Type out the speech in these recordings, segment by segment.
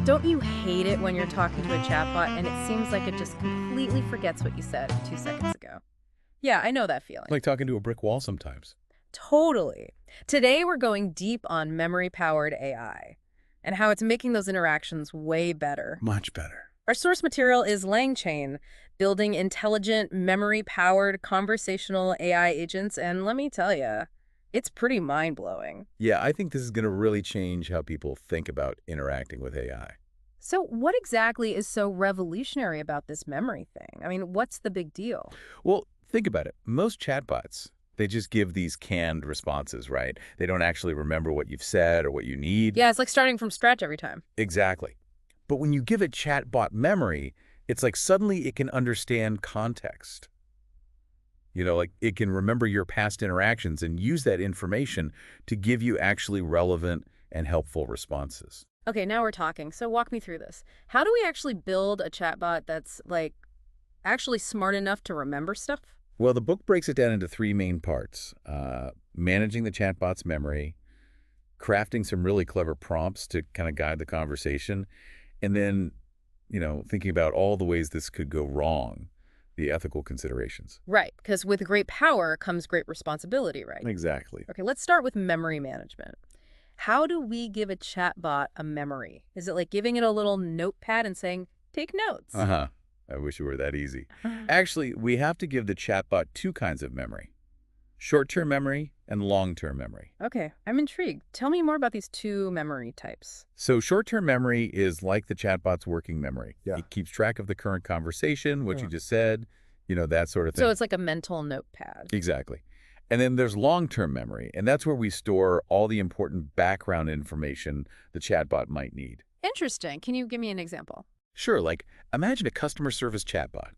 Don't you hate it when you're talking to a chatbot and it seems like it just completely forgets what you said 2 seconds ago? Yeah, I know that feeling. Like talking to a brick wall sometimes. Totally. Today, we're going deep on memory-powered AI and how it's making those interactions way better. Much better. Our source material is LangChain, building intelligent, memory-powered conversational AI agents, and let me tell you, it's pretty mind-blowing. Yeah, I think this is going to really change how people think about interacting with AI. So what exactly is so revolutionary about this memory thing? I mean, what's the big deal? Well, think about it. Most chatbots, they just give these canned responses, right? They don't actually remember what you've said or what you need. Yeah, it's like starting from scratch every time. Exactly. But when you give a chatbot memory, it's like suddenly it can understand context. Like it can remember your past interactions and use that information to give you actually relevant and helpful responses. Okay, now we're talking. So walk me through this. How do we actually build a chatbot that's like actually smart enough to remember stuff? Well, the book breaks it down into three main parts. Managing the chatbot's memory, crafting some really clever prompts to kind of guide the conversation, and then, thinking about all the ways this could go wrong, the ethical considerations. Right, because with great power comes great responsibility, right? Exactly. Okay, let's start with memory management. How do we give a chatbot a memory? Is it like giving it a little notepad and saying, take notes? Uh-huh. I wish it were that easy. Actually, we have to give the chatbot two kinds of memory: short-term memory and long-term memory. Okay, I'm intrigued. Tell me more about these two memory types. So short-term memory is like the chatbot's working memory. Yeah. It keeps track of the current conversation, what you just said, that sort of thing. So it's like a mental notepad. Exactly. And then there's long-term memory, and that's where we store all the important background information the chatbot might need. Interesting. Can you give me an example? Sure, like imagine a customer service chatbot.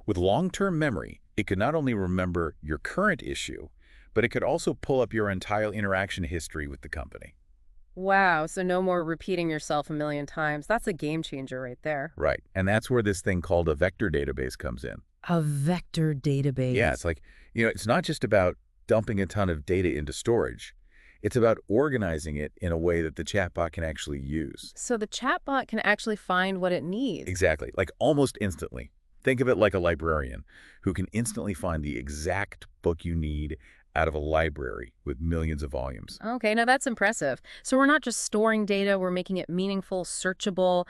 With long-term memory, it could not only remember your current issue, but it could also pull up your entire interaction history with the company. Wow, so no more repeating yourself a million times. That's a game changer right there. Right. And that's where this thing called a vector database comes in. A vector database. Yeah, it's like, it's not just about dumping a ton of data into storage. It's about organizing it in a way that the chatbot can actually use. So the chatbot can actually find what it needs. Exactly, like almost instantly. Think of it like a librarian who can instantly find the exact book you need out of a library with millions of volumes. Okay, now that's impressive. So we're not just storing data, we're making it meaningful, searchable.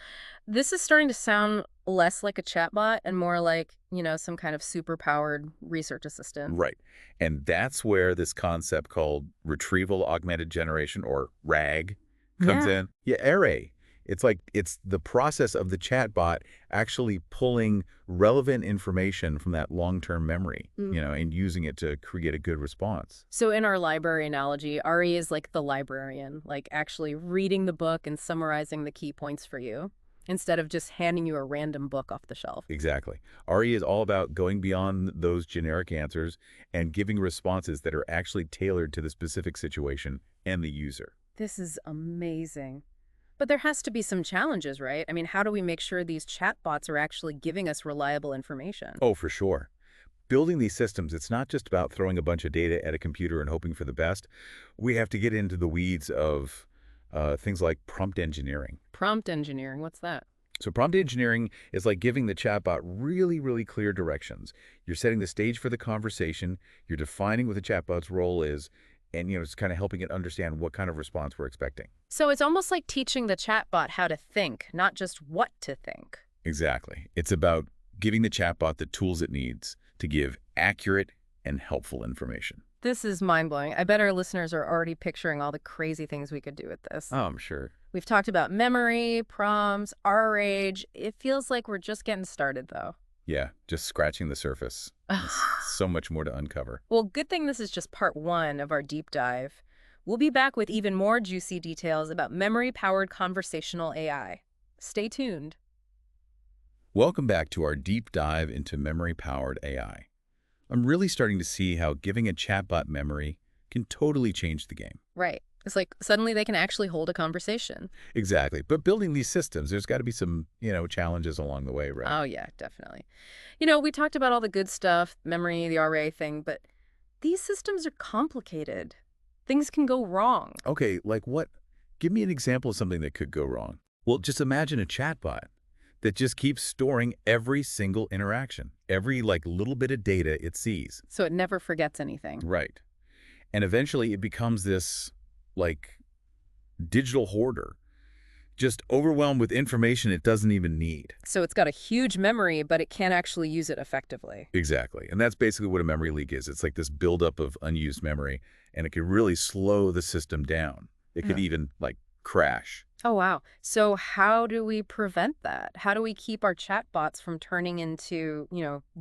This is starting to sound less like a chatbot and more like, some kind of super-powered research assistant. Right. And that's where this concept called Retrieval Augmented Generation, or RAG, comes in. Yeah, array. It's the process of the chatbot actually pulling relevant information from that long-term memory, and using it to create a good response. So in our library analogy, Ari is like the librarian, like actually reading the book and summarizing the key points for you, instead of just handing you a random book off the shelf. Exactly. RE is all about going beyond those generic answers and giving responses that are actually tailored to the specific situation and the user. This is amazing. But there has to be some challenges, right? I mean, how do we make sure these chatbots are actually giving us reliable information? Oh, for sure. Building these systems, it's not just about throwing a bunch of data at a computer and hoping for the best. We have to get into the weeds of things like prompt engineering. Prompt engineering, what's that? So prompt engineering is like giving the chatbot really, really clear directions. You're setting the stage for the conversation, you're defining what the chatbot's role is, and it's kind of helping it understand what kind of response we're expecting. So it's almost like teaching the chatbot how to think, not just what to think. Exactly. It's about giving the chatbot the tools it needs to give accurate and helpful information. This is mind-blowing. I bet our listeners are already picturing all the crazy things we could do with this. Oh, I'm sure. We've talked about memory, prompts, our age. It feels like we're just getting started, though. Yeah, just scratching the surface. There's so much more to uncover. Well, good thing this is just part one of our deep dive. We'll be back with even more juicy details about memory-powered conversational AI. Stay tuned. Welcome back to our deep dive into memory-powered AI. I'm really starting to see how giving a chatbot memory can totally change the game. Right. It's like suddenly they can actually hold a conversation. Exactly. But building these systems, there's got to be some, challenges along the way, right? Oh, yeah, definitely. We talked about all the good stuff, memory, the RA thing, but these systems are complicated. Things can go wrong. Okay, like what? Give me an example of something that could go wrong. Well, just imagine a chatbot that just keeps storing every single interaction, every little bit of data it sees. So it never forgets anything. Right. And eventually it becomes this like digital hoarder, just overwhelmed with information it doesn't even need. So it's got a huge memory, but it can't actually use it effectively. Exactly. And that's basically what a memory leak is. It's like this buildup of unused memory, and it can really slow the system down. It could Yeah. even crash. Oh, wow. So how do we prevent that? How do we keep our chatbots from turning into,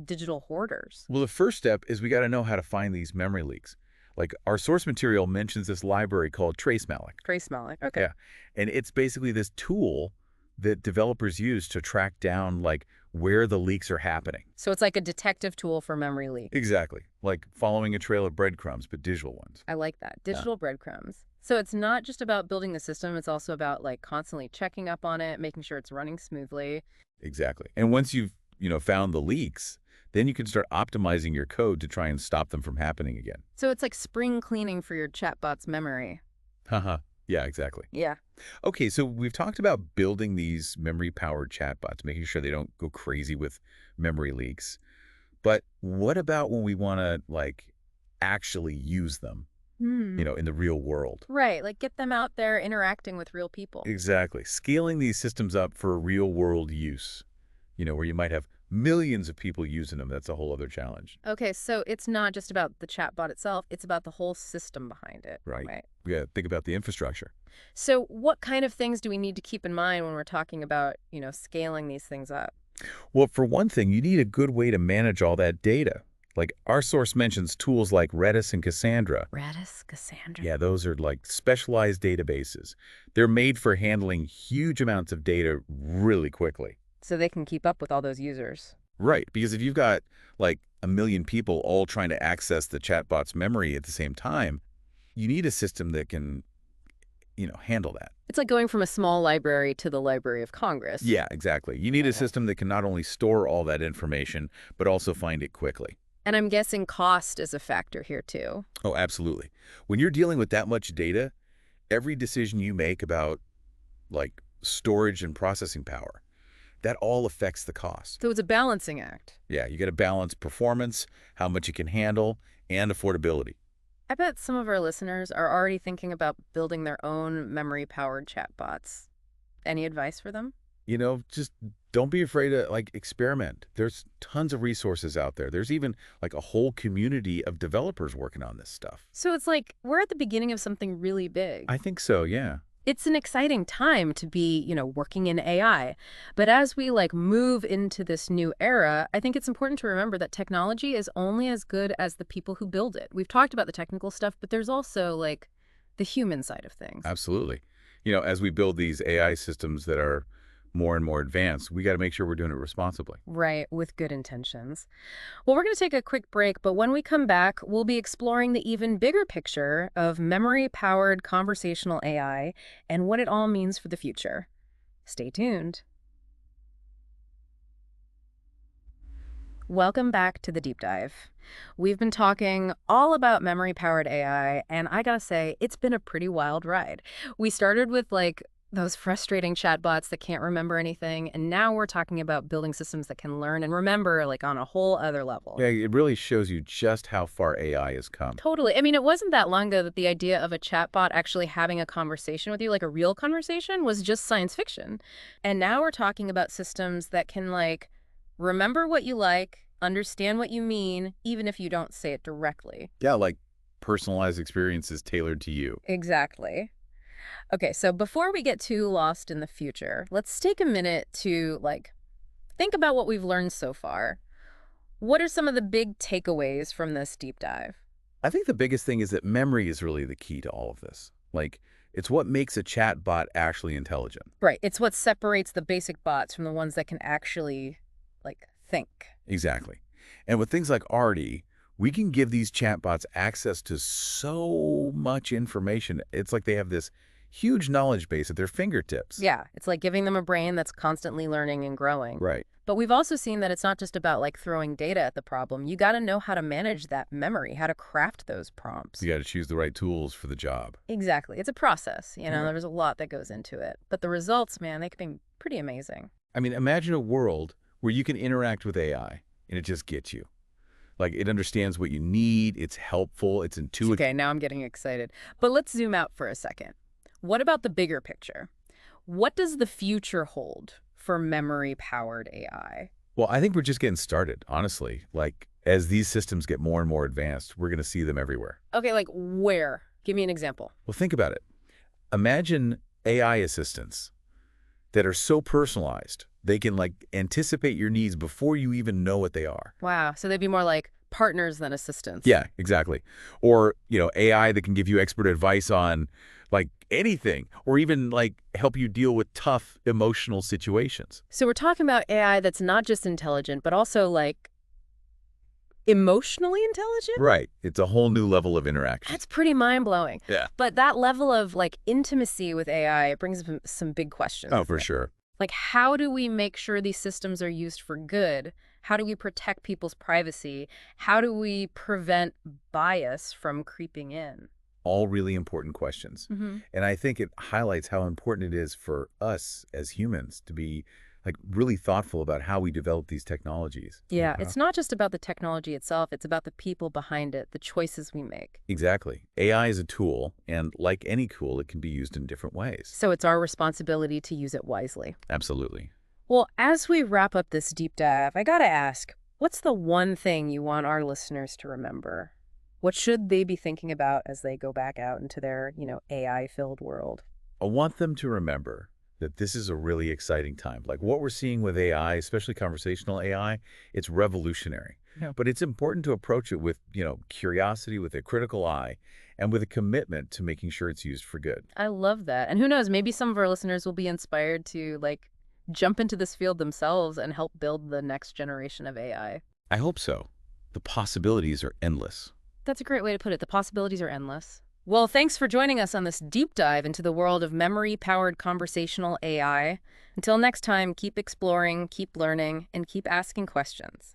digital hoarders? Well, the first step is we got to know how to find these memory leaks. Like our source material mentions this library called tracemalloc. Trace malloc. Okay. Yeah. And it's basically this tool that developers use to track down where the leaks are happening. So it's like a detective tool for memory leak. Exactly. Like following a trail of breadcrumbs, but digital ones. I like that. Yeah. Digital breadcrumbs. So it's not just about building the system, it's also about constantly checking up on it, making sure it's running smoothly. Exactly. And once you've, found the leaks, then you can start optimizing your code to try and stop them from happening again. So it's like spring cleaning for your chatbot's memory. Haha. Yeah, exactly. Yeah. Okay, so we've talked about building these memory-powered chatbots, making sure they don't go crazy with memory leaks. But what about when we want to, actually use them, Hmm. in the real world? Right, get them out there interacting with real people. Exactly. Scaling these systems up for real-world use, where you might have millions of people using them, that's a whole other challenge. Okay, so it's not just about the chatbot itself, it's about the whole system behind it. Right. Right. We got to think about the infrastructure. So what kind of things do we need to keep in mind when we're talking about, scaling these things up? Well, for one thing, you need a good way to manage all that data. Like our source mentions tools like Redis and Cassandra. Redis, Cassandra. Yeah, those are specialized databases. They're made for handling huge amounts of data really quickly. So they can keep up with all those users. Right, because if you've got a million people all trying to access the chatbot's memory at the same time, you need a system that can, handle that. It's like going from a small library to the Library of Congress. Yeah, exactly. You need a Okay. system that can not only store all that information, but also find it quickly. And I'm guessing cost is a factor here too. Oh, absolutely. When you're dealing with that much data, every decision you make about storage and processing power, that all affects the cost. So it's a balancing act. Yeah, you got to balance performance, how much you can handle, and affordability. I bet some of our listeners are already thinking about building their own memory-powered chatbots. Any advice for them? Just don't be afraid to experiment. There's tons of resources out there. There's even a whole community of developers working on this stuff. So it's like we're at the beginning of something really big. I think so, yeah. It's an exciting time to be, working in AI. But as we move into this new era, I think it's important to remember that technology is only as good as the people who build it. We've talked about the technical stuff, but there's also the human side of things. Absolutely. As we build these AI systems that are more and more advanced, we got to make sure we're doing it responsibly. Right, with good intentions. Well, we're going to take a quick break, but when we come back, we'll be exploring the even bigger picture of memory-powered conversational AI and what it all means for the future. Stay tuned. Welcome back to the deep dive. We've been talking all about memory-powered AI, and I gotta say, it's been a pretty wild ride. We started with those frustrating chatbots that can't remember anything, and now we're talking about building systems that can learn and remember on a whole other level. Yeah, it really shows you just how far AI has come. Totally. I mean, it wasn't that long ago that the idea of a chatbot actually having a conversation with you, like a real conversation, was just science fiction. And now we're talking about systems that can remember what you like, understand what you mean, even if you don't say it directly. Yeah, personalized experiences tailored to you. Exactly. Okay, so before we get too lost in the future, let's take a minute to think about what we've learned so far. What are some of the big takeaways from this deep dive? I think the biggest thing is that memory is really the key to all of this. It's what makes a chatbot actually intelligent. Right, it's what separates the basic bots from the ones that can actually think. Exactly. And with things like RD, we can give these chatbots access to so much information. It's like they have this huge knowledge base at their fingertips. Yeah, it's like giving them a brain that's constantly learning and growing. Right. But we've also seen that it's not just about like throwing data at the problem. You got to know how to manage that memory, how to craft those prompts. You got to choose the right tools for the job. Exactly. It's a process. Right. There's a lot that goes into it. But the results, man, they can be pretty amazing. I mean, imagine a world where you can interact with AI and it just gets you. Like, it understands what you need, it's helpful, it's intuitive. Okay, now I'm getting excited. But let's zoom out for a second. What about the bigger picture? What does the future hold for memory-powered AI? Well, I think we're just getting started, honestly. Like, as these systems get more and more advanced, we're going to see them everywhere. Okay, like where? Give me an example. Well, think about it. Imagine AI assistants that are so personalized, they can, like, anticipate your needs before you even know what they are. Wow, so they'd be more like partners than assistants. Yeah, exactly. Or, AI that can give you expert advice on, like, anything, or even, like, help you deal with tough emotional situations. So we're talking about AI that's not just intelligent, but also, like, emotionally intelligent? Right. It's a whole new level of interaction. That's pretty mind-blowing. Yeah. But that level of, like, intimacy with AI, it brings up some big questions. Oh, for sure. Like, how do we make sure these systems are used for good? How do we protect people's privacy? How do we prevent bias from creeping in? All really important questions. Mm-hmm. And I think it highlights how important it is for us as humans to be, like, really thoughtful about how we develop these technologies. Yeah, it's not just about the technology itself. It's about the people behind it, the choices we make. Exactly. AI is a tool, and like any tool, it can be used in different ways. So it's our responsibility to use it wisely. Absolutely. Well, as we wrap up this deep dive, I gotta ask, what's the one thing you want our listeners to remember? What should they be thinking about as they go back out into their, AI-filled world? I want them to remember that this is a really exciting time. Like, what we're seeing with AI, especially conversational AI, it's revolutionary. Yeah. But it's important to approach it with, curiosity, with a critical eye, and with a commitment to making sure it's used for good. I love that. And who knows, maybe some of our listeners will be inspired to, like, jump into this field themselves and help build the next generation of AI. I hope so. The possibilities are endless. That's a great way to put it. The possibilities are endless. Well, thanks for joining us on this deep dive into the world of memory-powered conversational AI. Until next time, keep exploring, keep learning, and keep asking questions.